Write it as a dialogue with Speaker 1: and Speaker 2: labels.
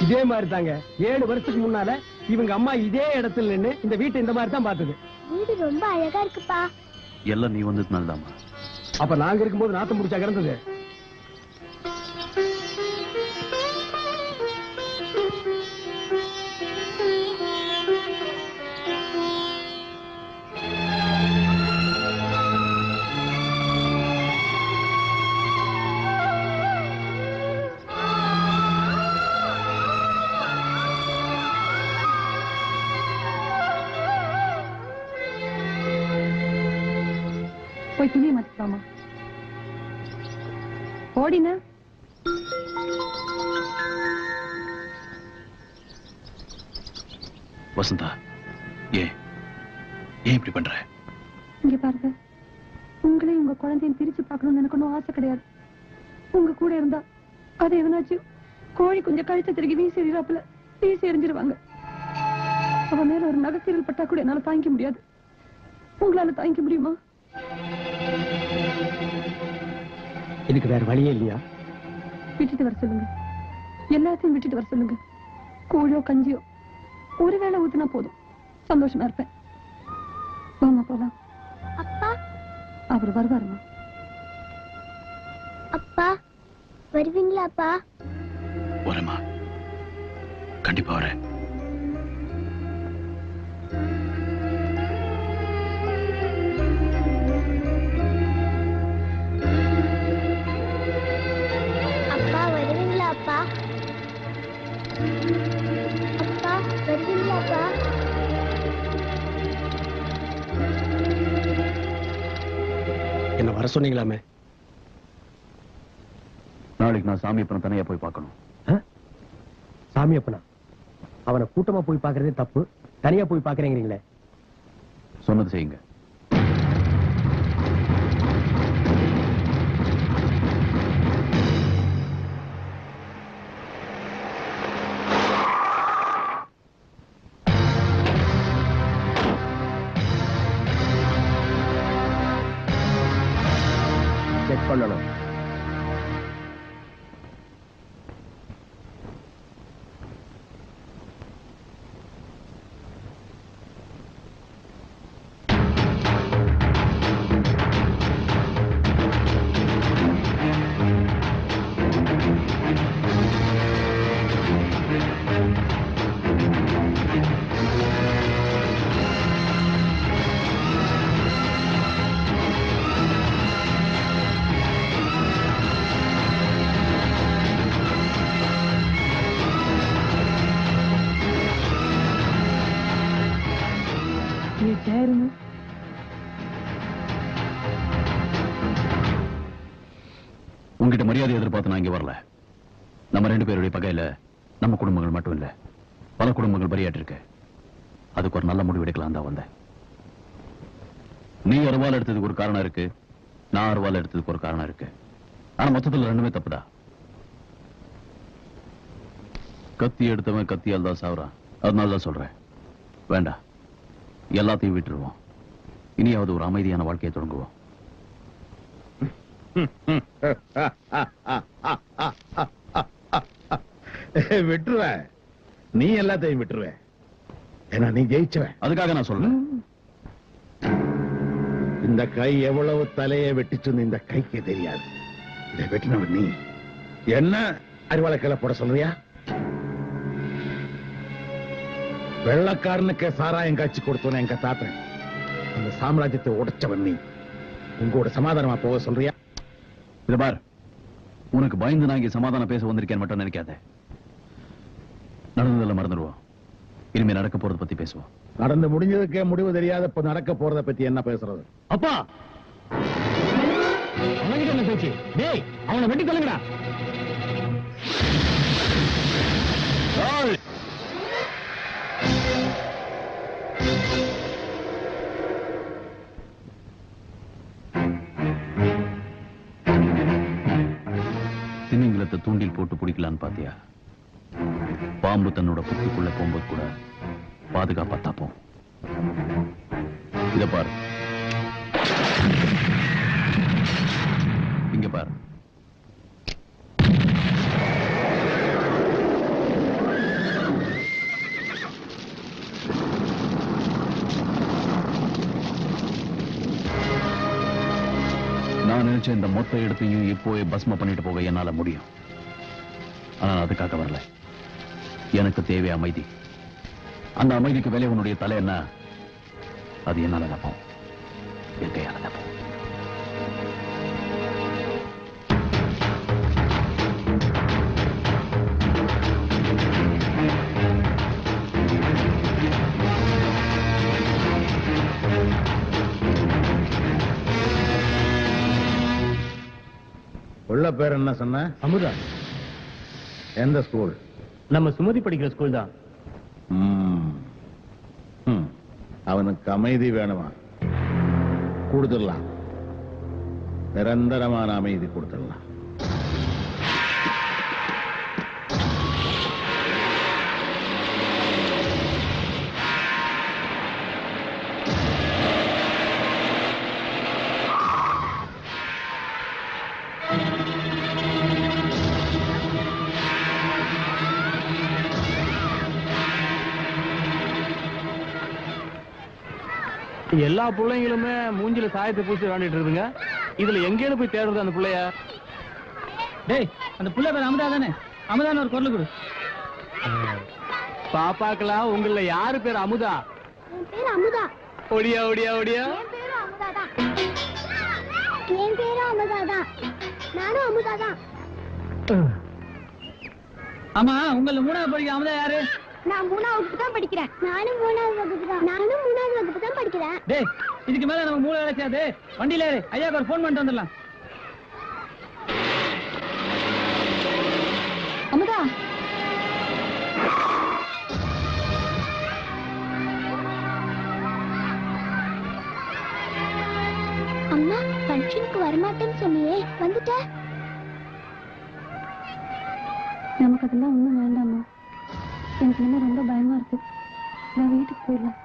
Speaker 1: இதே மாதிரி தாங்க 7 வருஷத்துக்கு முன்னால இவங்க அம்மா இதே இடத்துல நின்னு இந்த வீட்டை இந்த மாதிரி தான் பார்த்தது.
Speaker 2: வீடு ரொம்ப அழகா இருக்குப்பா.
Speaker 3: எல்லாம் நீ வந்ததுனால தாமா.
Speaker 1: அப்ப நாங்க இருக்கும்போது நாத்தம் முடிச்சா கிடந்தது.
Speaker 4: போய் துணியை மாத்திக்கலாமா? ஓடின
Speaker 3: வசந்தா, ஏன் இப்படி பண்ற?
Speaker 4: இங்க பாருங்க, உங்களையும் உங்க குழந்தையும் பிரிச்சு பார்க்கணும்னு எனக்கு ஒன்றும் ஆசை கிடையாது. உங்க கூட இருந்தா அது எவனாச்சும் கோழி கொஞ்சம் கழிச்ச திருக்கி வீசி எறிறாப்புல வீசி எறிஞ்சிருவாங்க. அவன் மேல ஒரு நகைக்கீரல் பட்டா கூட என்னால தாங்கிக்க முடியாது. உங்களால தாங்கிக்க முடியுமா?
Speaker 1: இதுக்கு வேற வழியே இல்லையா?
Speaker 4: விட்டுட்டு வர சொல்லுங்க, எல்லாத்தையும் விட்டுட்டு வர சொல்லுங்க. கூழோ கஞ்சியோ ஒருவேளை ஊத்துனா போதும், சந்தோஷமா இருப்பேன். வாமா போலாம்.
Speaker 2: அப்பா
Speaker 4: அவர் வருவாருமா?
Speaker 2: அப்பா வருவீங்களா? அப்பா
Speaker 3: வரேம்மா, கண்டிப்பா வரேன்.
Speaker 2: அப்பா வருவீங்களா? அப்பா அப்பா வருவீங்களா? அப்பா
Speaker 1: என்ன வர சொன்னீங்களாமே?
Speaker 3: நாளைக்கு நான் சாமி அப்பனை தனியா போய் பார்க்கணும்.
Speaker 1: சாமி அப்பனா? அவனை கூட்டமா போய் பாக்குறதே தப்பு, தனியா போய் பாக்குறீங்களே.
Speaker 3: சொன்னது செய்யுங்க.
Speaker 1: செக் பண்ணணும்.
Speaker 3: உங்ககிட்ட மரியாதை எதிர்பார்த்து நான் இங்க வரல. நம்ம 2 பேருடைய பகையில நம்ம குடும்பங்கள் மட்டும் இல்ல, பல குடும்பங்கள் பலியாட்டிருக்கு. அதுக்கு ஒரு நல்ல முடிவு எடுக்கலாம் தான் வந்தேன். நீ அருவாள் எடுத்ததுக்கு ஒரு காரணம் இருக்கு, நான் அருவாள் எடுத்ததுக்கு ஒரு காரணம் இருக்கு. ஆனா மொத்தத்தில் 2மே தப்புதான். கத்தி எடுத்தவன் கத்தியால் தான் சாவுறான். அதனாலதான் சொல்றேன், வேண்டாம், எல்லாத்தையும் விட்டுருவோம். இனியாவது ஒரு அமைதியான வாழ்க்கையை தொடங்குவோம்.
Speaker 5: விட்டுருவேன், நீ எல்லாத்தையும் விட்டுருவேன். ஏன்னா நீ ஜெயிச்சவன்.
Speaker 3: அதுக்காக நான் சொல்றேன்,
Speaker 5: இந்த கை எவ்வளவு தலையை வெட்டிச்சு இந்த கைக்கு தெரியாது. இதை வெட்டினவன் நீ. என்ன அறிவாளை கீழே போட சொல்றியா? வெள்ளக்காரனுக்கு சாராயம் காட்சி கொடுத்தவன எங்க தாத்தன். அந்த சாம்ராஜ்யத்தை உடைச்சவன் நீ. உங்களோட சமாதானமா போக சொல்றியா?
Speaker 3: இத பார், உனக்கு பயந்து நான் இங்க சமாதானம் பேச வந்திருக்கேன் மட்டும் நினைக்காத. நடந்ததெல்லாம் மறந்துடுவோம். இனிமே நடக்க போறத பத்தி பேசுவோம்.
Speaker 5: நடந்து முடிஞ்சதுக்கே முடிவு தெரியாத இப்ப நடக்க போறத பத்தி என்ன பேசுறது?
Speaker 1: அப்பா, அவன்கிட்ட என்ன பேச்சு? டேய், அவனை வெட்டி தள்ளுங்கடா.
Speaker 3: திமிங்கலத்தை தூண்டில் போட்டு பிடிக்கலான்னு பாத்தியா? பாம்பு தன்னோட புத்துக்குள்ள போகும்போது கூட பாதுகாப்பா தாப்போம். இத பாரு, வேலையும் பாரு. நான் நினைச்ச இந்த மொத்த இடத்தையும் இப்போவே பஸ்ம பண்ணிட்டு போக என்னால முடியும். ஆனா அதுக்காக வரல. எனக்கு தேவை அமைதி. அந்த அமைதிக்கு வேலை உன்னுடைய தலை என்ன? அது என்னால தப்போம், என் கையால தப்போம்.
Speaker 5: உள்ள பேர் என்ன சொன்ன?
Speaker 1: அமுதா.
Speaker 5: எந்த ஸ்கூல்?
Speaker 1: நம்ம சுமதி படிக்கிற ஸ்கூல் தான்.
Speaker 5: அவனுக்கு அமைதி வேணுமா? கொடுத்துடலாம், நிரந்தரமான அமைதி கொடுத்துடலாம்.
Speaker 1: எல்லா பிள்ளைங்களுமே மூஞ்சில சாயத்தை பூசி விளையாண்டுட்டு இருக்குங்க. இதுல எங்கேன்னு போய் தேடுறது அந்த பிள்ளைய? டேய், அந்த புள்ள பேர் அமுதா தானே? அமுதான்னு ஒரு குரல் கொடு. பாப்பாக்கலாம், உங்கள யாரு பேர் அமுதா?
Speaker 2: என் பேர் அமுதா.
Speaker 1: ஒடியா ஒடியா ஒடியா.
Speaker 2: என் பேரும் அமுதா தான். என் பேரும் அமுதா தான். நானும் அமுதா தான்.
Speaker 1: ஆமா, உங்கள மூணாவது படிக்க அமுதா யாரு?
Speaker 2: நான் 3ஆம் வகுப்பு தான் படிக்கிறேன். நானும் 3ஆவது வகுப்பு தான் படிக்கிறேன்.
Speaker 1: டேய், இதுக்கு மேல நம்ம மூணு வேலை செய்யாது. வண்டியில ஏறு, ஐயாக்கு ஒரு போன் பண்ணிட்டு வந்துடலாம்.
Speaker 4: அமுதா,
Speaker 2: அம்மா, ஃபங்க்ஷனுக்கு வரமாட்டேன்னு சொன்னியே, வந்துட்ட?
Speaker 4: நமக்கு அதெல்லாம் ஒண்ணும் வேண்டாமா. எனக்கு இனிமே ரொம்ப பயமா இருக்கு. நான் வீட்டுக்கு போயிடலாம்.